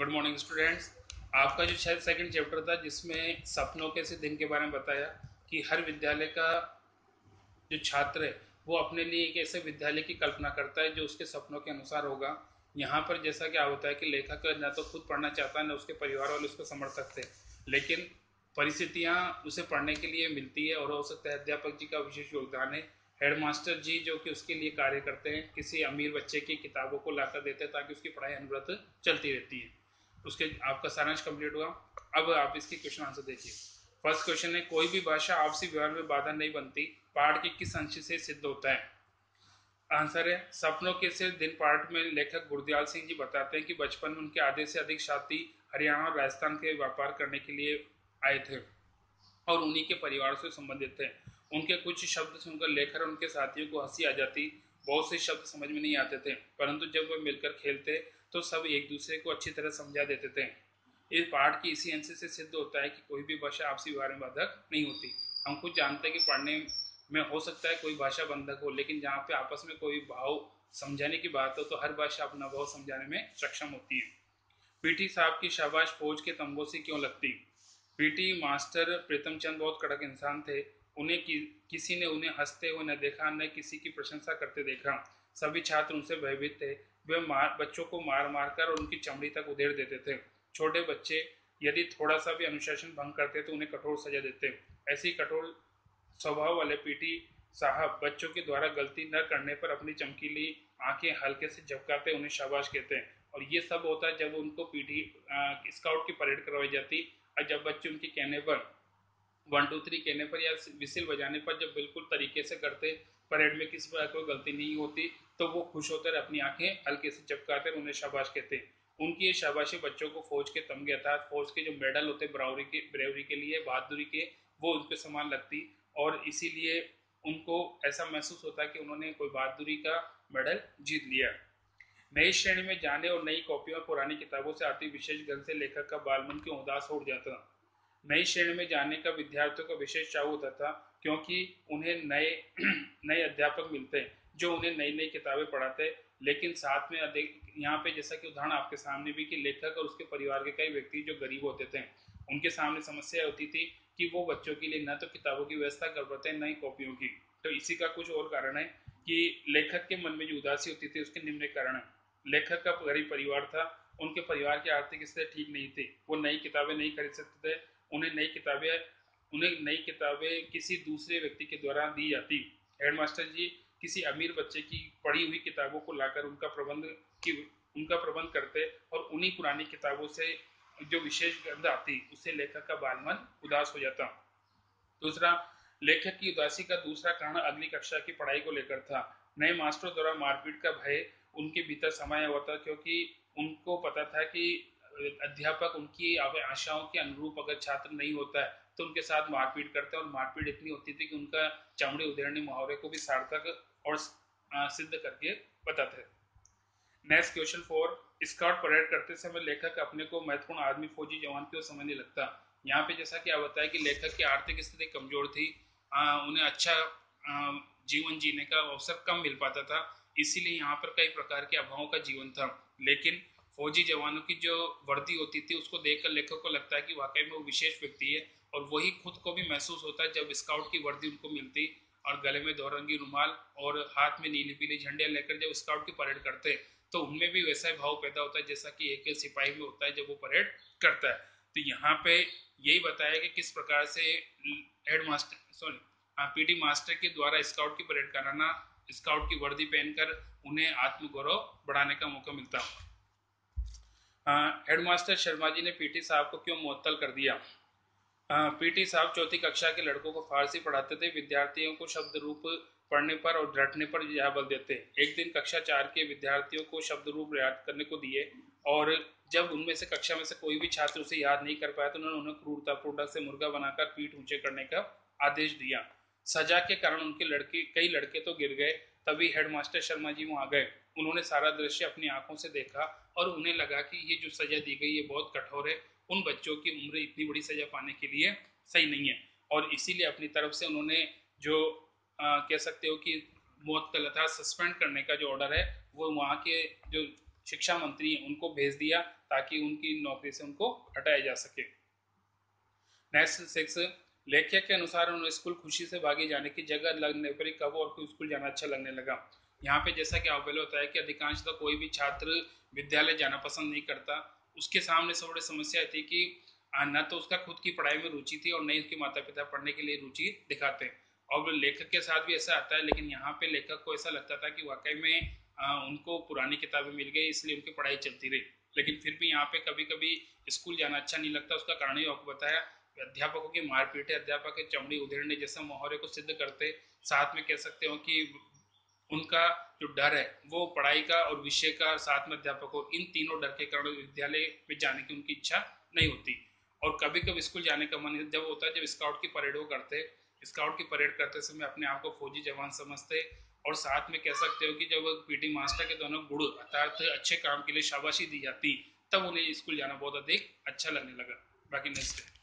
Good morning students. आपका जो शायद सेकंड चैप्टर था जिसमें सपनों के सिद्ध के बारे में बताया कि हर विद्यालय का जो छात्र है वो अपने लिए एक ऐसे विद्यालय की कल्पना करता है जो उसके सपनों के अनुसार होगा। यहाँ पर जैसा क्या होता है कि लेखक न तो खुद पढ़ना चाहता है न उसके परिवार वाले उसको समर्थक थे, लेकिन परिस्थितियाँ उसे पढ़ने के लिए मिलती है और हो सकता है अध्यापक जी का विशेष योगदान है। हेडमास्टर जी जो कि उसके लिए कार्य करते हैं, किसी अमीर बच्चे की किताबों को लाकर देते हैं ताकि उसकी पढ़ाई अनवरत चलती रहती है। उसके आपका सारांश कंप्लीट हुआ। अब आप इसके क्वेश्चन आंसर देखिए। फर्स्ट क्वेश्चन है, कोई भी भाषा आपसी व्यवहार में बाधा नहीं बनती, पाठ के किस अंश से सिद्ध होता है? आंसर है सपनों के सिर दिन पाठ में लेखक गुरदयाल सिंह जी बताते हैं कि बचपन में उनके आधे से अधिक साथी हरियाणा और राजस्थान के व्यापार करने के लिए आए थे और उन्हीं के परिवार से संबंधित थे। उनके कुछ शब्द सुनकर लेखक और उनके साथियों को हंसी आ जाती। बहुत से शब्द समझ में नहीं आते थे, परंतु जब वे मिलकर खेलते तो सब एक दूसरे को अच्छी तरह समझा देते थे। इस पाठ की इसी अंश से सिद्ध होता है कि कोई भी भाषा आपसी व्यवहार में बाधक नहीं होती। हम खुद जानते हैं कि पढ़ने में हो सकता है कोई भाषा बंधक हो, लेकिन जहाँ पे आपस में कोई भाव समझाने की बात हो तो हर भाषा अपना भाव समझाने में सक्षम होती है। पीटी साहब की शाबाश फौज के तंबू से क्यों लगती? पीटी मास्टर प्रीतम चंद बहुत कड़क इंसान थे। किसी ने उन्हें हंसते हुए न देखा, न किसी की प्रशंसा करते देखा। सभी छात्र उनसे भयभीत थे। वे बच्चों को मार मार कर उनकी चमड़ी तक उधेड़ देते थे। छोटे बच्चे यदि थोड़ा सा भी अनुशासन भंग करते तो उन्हें कठोर सजा देते। ऐसी कठोर स्वभाव वाले पीटी साहब बच्चों के द्वारा गलती न करने पर अपनी चमकीली आंखें हल्के से झपकाते उन्हें शाबाश कहते हैं। और ये सब होता है जब उनको पीटी स्काउट की परेड करवाई जाती और जब बच्चे उनके कहने पर 1 2 3 कहने पर या विसिल बजाने पर जब बिल्कुल तरीके से करते, परेड में किसी प्रकार कोई गलती नहीं होती, तो वो खुश होकर अपनी आंखें हल्के से चपकाते उन्हें शाबाश कहते हैं। उनकी ये शाबाशी बच्चों को फौज के तमगे अर्थात फौज के जो मेडल होते ब्रेवरी के लिए, बहादुरी के, वो उनके समान लगती और इसीलिए उनको ऐसा महसूस होता है कि उन्होंने कोई बहादुरी का मेडल जीत लिया। नई श्रेणी में जाने और नई कॉपियों और पुरानी किताबों से आती विशेष गंध से लेखक का बालमन क्यों उदास हो जाता? नई श्रेणी में जाने का विद्यार्थियों का विशेष चाव होता था, क्योंकि उन्हें नए नए अध्यापक मिलते जो उन्हें नई नई किताबें पढ़ाते। लेकिन साथ में यहाँ पे जैसा कि उदाहरण आपके सामने भी कि लेखक और उसके परिवार के कई व्यक्ति जो गरीब होते थे, उनके सामने समस्या होती थी कि वो बच्चों के लिए न तो किताबों की व्यवस्था कर पाते न ही कॉपियों की। तो इसी का कुछ और कारण है कि लेखक के मन में जो उदासी होती थी उसके निम्न कारण है। लेखक का गरीब परिवार था, उनके परिवार की आर्थिक स्थिति ठीक नहीं थी, वो नई किताबें नहीं खरीद सकते थे। उन्हें नई किताबें किसी दूसरे व्यक्ति के द्वारा दी जाती। हेडमास्टर जी किसी अमीर बच्चे की पढ़ी हुई किताबों को लाकर उनका प्रबंध करते और उन्हीं पुरानी किताबों से जो विशेष गंध आती उससे लेखक का बालमन उदास हो जाता। दूसरा, लेखक की उदासी का दूसरा कारण अगली कक्षा की पढ़ाई को लेकर था। नए मास्टरों द्वारा मारपीट का भय उनके भीतर समाया हुआ था, क्योंकि उनको पता था कि अध्यापक उनकी आशाओं के अनुरूप अगर छात्र नहीं होता है तो उनके साथ मारपीट करते हैं और मारपीट इतनी होती थी कि उनका चमड़े उधेड़ने मुहावरे को भी सार्थक और सिद्ध करके बताते। नेक्स्ट क्वेश्चन 4, स्काउट परेड करते समय लेखक अपने को महत्वपूर्ण आदमी फौजी जवान क्यों समझने लगता? यहाँ पे जैसा कि आप बताया कि लेखक की आर्थिक स्थिति कमजोर थी, उन्हें अच्छा जीवन जीने का अवसर कम मिल पाता था, इसीलिए यहाँ पर कई प्रकार के अभावों का जीवन था। लेकिन फौजी जवानों की जो वर्दी होती थी उसको देखकर लेखक को लगता है कि वाकई में वो विशेष व्यक्ति है, और वही खुद को भी महसूस होता है जब स्काउट की वर्दी उनको मिलती और गले में दोरंगी रुमाल और हाथ में नीली पीली झंडियां लेकर जब स्काउट की परेड करते तो उनमें भी वैसा भाव पैदा होता है जैसा कि एक सिपाही में होता है जब वो परेड करता है। तो यहाँ पे यही बताया कि किस प्रकार से पीटी मास्टर के द्वारा स्काउट की परेड कराना, स्काउट की वर्दी पहनकर उन्हें आत्मगौरव बढ़ाने का मौका मिलता। हेडमास्टर शर्मा जी ने पीटी साहब को क्यों मुअत्तल कर दिया? पीटी साहब चौथी कक्षा के लड़कों को फारसी पढ़ाते थे। विद्यार्थियों को शब्द रूप पढ़ने पर और रटने पर यह बल देते। एक दिन कक्षा 4 के विद्यार्थियों को शब्द रूप याद करने को दिए और जब उनमें से कक्षा में से कोई भी छात्र उसे याद नहीं कर पाया तो उन्होंने उन्हें क्रूरतापूर्वक से मुर्गा बनाकर पीठ ऊंचे करने का आदेश दिया। सजा के कारण उनके कई लड़के तो गिर गए। तभी हेडमास्टर शर्मा जी वहां गए। उन्होंने सारा दृश्य अपनी आंखों से देखा और उन्हें लगा कि ये जो सजा दी गई है बहुत कठोर है, उन बच्चों की उम्र इतनी बड़ी सजा पाने के लिए सही नहीं है, और इसीलिए अपनी तरफ से उन्होंने जो कह सकते हो कि मुअत्तल अर्थात सस्पेंड करने का जो ऑर्डर है वो वहाँ के जो शिक्षा मंत्री हैं उनको भेज दिया ताकि उनकी नौकरी से उनको हटाया जा सके। नेक्स्ट 6, लेखक के अनुसार उन्हें स्कूल खुशी से भागे जाने की जगह लगने पर कब और क्यों स्कूल जाना अच्छा लगने लगा। यहाँ पे जैसा कि आप पहले होता है कि अधिकांशतः कोई भी छात्र विद्यालय जाना पसंद नहीं करता। उसके सामने से बड़ी समस्या थी कि न तो उसका खुद की पढ़ाई में रुचि थी और न ही उसके माता पिता पढ़ने के लिए रुचि दिखाते हैं। और लेखक के साथ भी ऐसा आता है, लेकिन यहाँ पे लेखक को ऐसा लगता था कि वाकई में उनको पुरानी किताबें मिल गई इसलिए उनकी पढ़ाई चलती रही। लेकिन फिर भी यहाँ पे कभी कभी स्कूल जाना अच्छा नहीं लगता। उसका कारण ही आपको बताया, अध्यापकों की मारपीट है, अध्यापक के चमड़ी उधेड़ने जैसा मुहावरे को सिद्ध करते। साथ में कह सकते हो कि उनका जो डर है वो पढ़ाई का और विषय का, साथ में अध्यापकों, इन तीनों डर के कारण विद्यालय में जाने की उनकी इच्छा नहीं होती। और कभी कभी स्कूल जाने का मन जब होता है जब स्काउट की परेड वो करते। स्काउट की परेड करते समय अपने आप को फौजी जवान समझते। और साथ में कह सकते हो कि जब पीटी मास्टर के दोनों गुण अर्थात अच्छे काम के लिए शाबाशी दी जाती, तब उन्हें स्कूल जाना बहुत अधिक अच्छा लगने लगा। बाकी नेक्स्ट